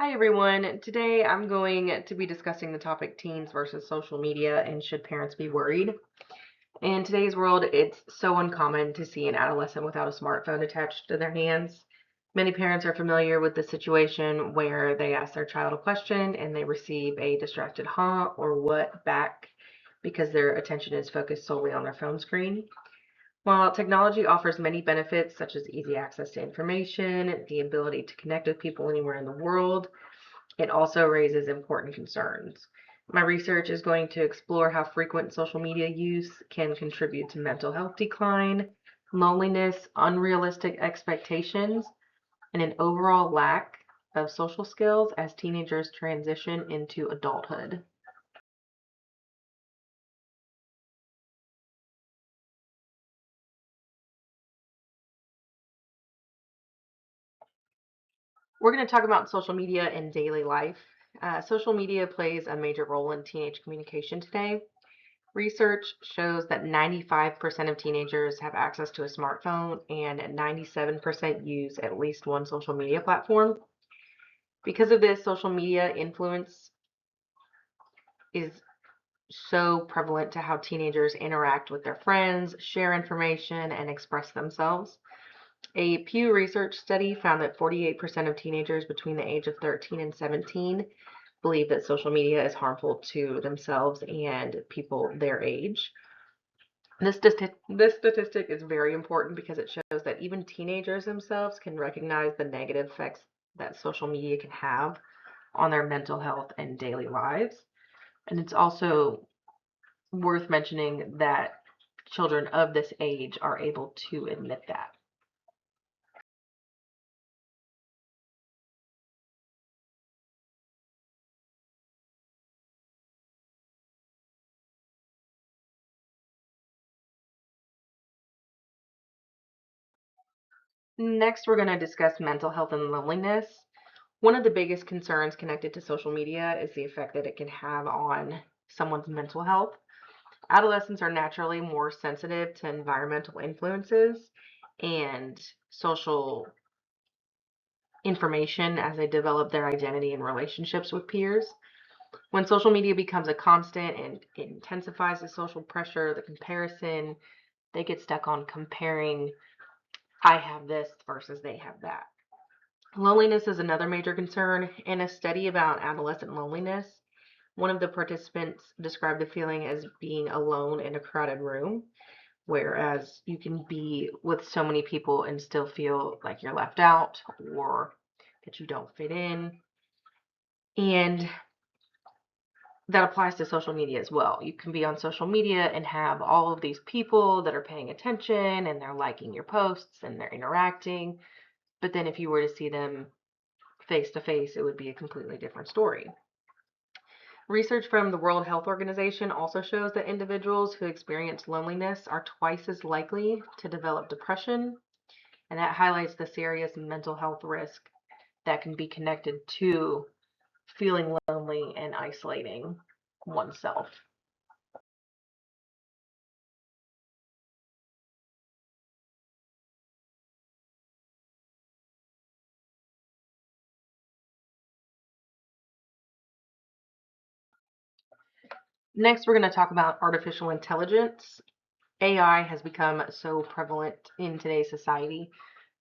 Hi everyone. Today I'm going to be discussing the topic teens versus social media and should parents be worried. In today's world, it's so uncommon to see an adolescent without a smartphone attached to their hands. Many parents are familiar with the situation where they ask their child a question and they receive a distracted huh or what back because their attention is focused solely on their phone screen. While technology offers many benefits such as easy access to information, the ability to connect with people anywhere in the world, it also raises important concerns. My research is going to explore how frequent social media use can contribute to mental health decline, loneliness, unrealistic expectations, and an overall lack of social skills as teenagers transition into adulthood. We're going to talk about social media in daily life. Social media plays a major role in teenage communication today. Research shows that 95% of teenagers have access to a smartphone and 97% use at least one social media platform. Because of this, social media influence is so prevalent to how teenagers interact with their friends, share information, and express themselves. A Pew Research study found that 48% of teenagers between the age of 13 and 17 believe that social media is harmful to themselves and people their age. This statistic is very important because it shows that even teenagers themselves can recognize the negative effects that social media can have on their mental health and daily lives. And it's also worth mentioning that children of this age are able to admit that. Next, we're going to discuss mental health and loneliness. One of the biggest concerns connected to social media is the effect that it can have on someone's mental health. Adolescents are naturally more sensitive to environmental influences and social information as they develop their identity and relationships with peers. When social media becomes a constant and it intensifies the social pressure, the comparison, they get stuck on comparing, I have this versus they have that. Loneliness is another major concern. In a study about adolescent loneliness, one of the participants described the feeling as being alone in a crowded room, whereas you can be with so many people and still feel like you're left out or that you don't fit in. And that applies to social media as well. You can be on social media and have all of these people that are paying attention and they're liking your posts and they're interacting. But then if you were to see them face to face, it would be a completely different story. Research from the World Health Organization also shows that individuals who experience loneliness are twice as likely to develop depression, and that highlights the serious mental health risk that can be connected to feeling lonely and isolating oneself. Next, we're going to talk about artificial intelligence. AI has become so prevalent in today's society.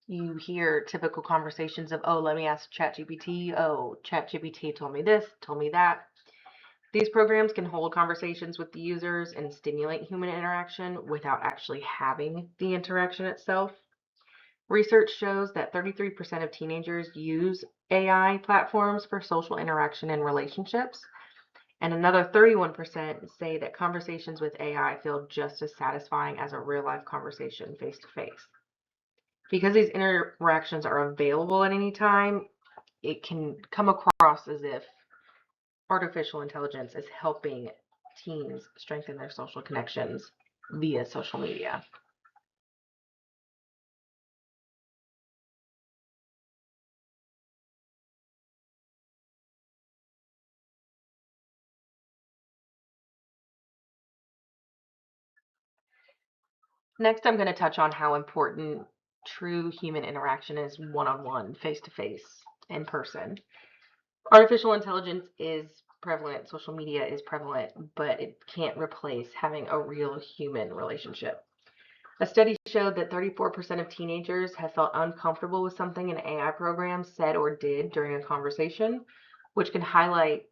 You hear typical conversations of, oh, let me ask ChatGPT. Oh, ChatGPT told me this, told me that. These programs can hold conversations with the users and stimulate human interaction without actually having the interaction itself. Research shows that 33% of teenagers use AI platforms for social interaction and relationships, and another 31% say that conversations with AI feel just as satisfying as a real life conversation face to face. Because these interactions are available at any time, it can come across as if artificial intelligence is helping teens strengthen their social connections via social media. Next, I'm going to touch on how important true human interaction is one on one, face to face, in person. Artificial intelligence is prevalent, social media is prevalent, but it can't replace having a real human relationship. A study showed that 34% of teenagers have felt uncomfortable with something an AI program said or did during a conversation, which can highlight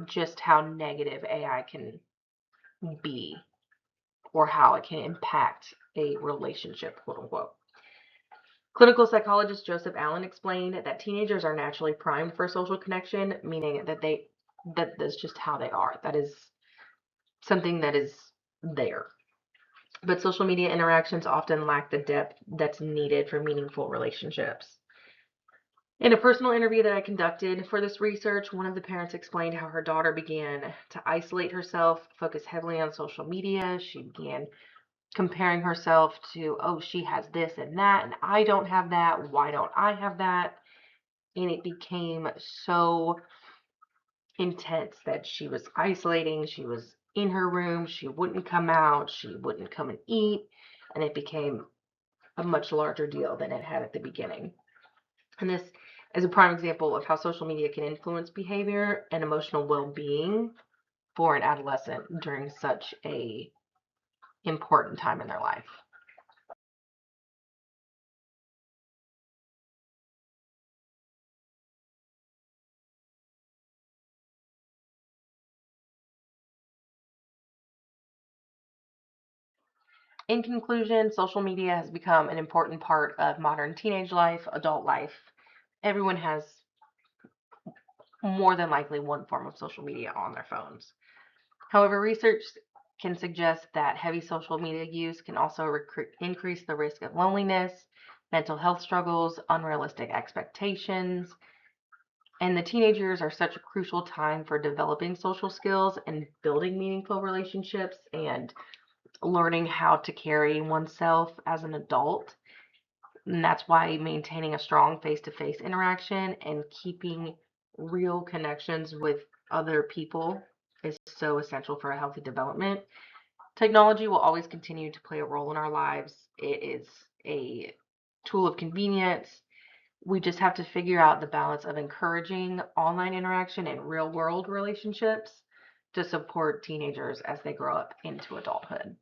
just how negative AI can be or how it can impact a relationship, quote unquote. Clinical psychologist Joseph Allen explained that teenagers are naturally primed for social connection, meaning that that's just how they are. That is something that is there. But social media interactions often lack the depth that's needed for meaningful relationships. In a personal interview that I conducted for this research, one of the parents explained how her daughter began to isolate herself, focus heavily on social media. She began comparing herself to, oh, she has this and that, and I don't have that. Why don't I have that? And it became so intense that she was isolating. She was in her room. She wouldn't come out. She wouldn't come and eat. And it became a much larger deal than it had at the beginning. And this is a prime example of how social media can influence behavior and emotional well-being for an adolescent during such a important time in their life. In conclusion, social media has become an important part of modern teenage life, adult life. Everyone has more than likely one form of social media on their phones. However, research can suggest that heavy social media use can also increase the risk of loneliness, mental health struggles, unrealistic expectations, and the teenage years are such a crucial time for developing social skills and building meaningful relationships and learning how to carry oneself as an adult. And that's why maintaining a strong face to face interaction and keeping real connections with other people is so essential for a healthy development. Technology will always continue to play a role in our lives. It is a tool of convenience. We just have to figure out the balance of encouraging online interaction and real world relationships to support teenagers as they grow up into adulthood.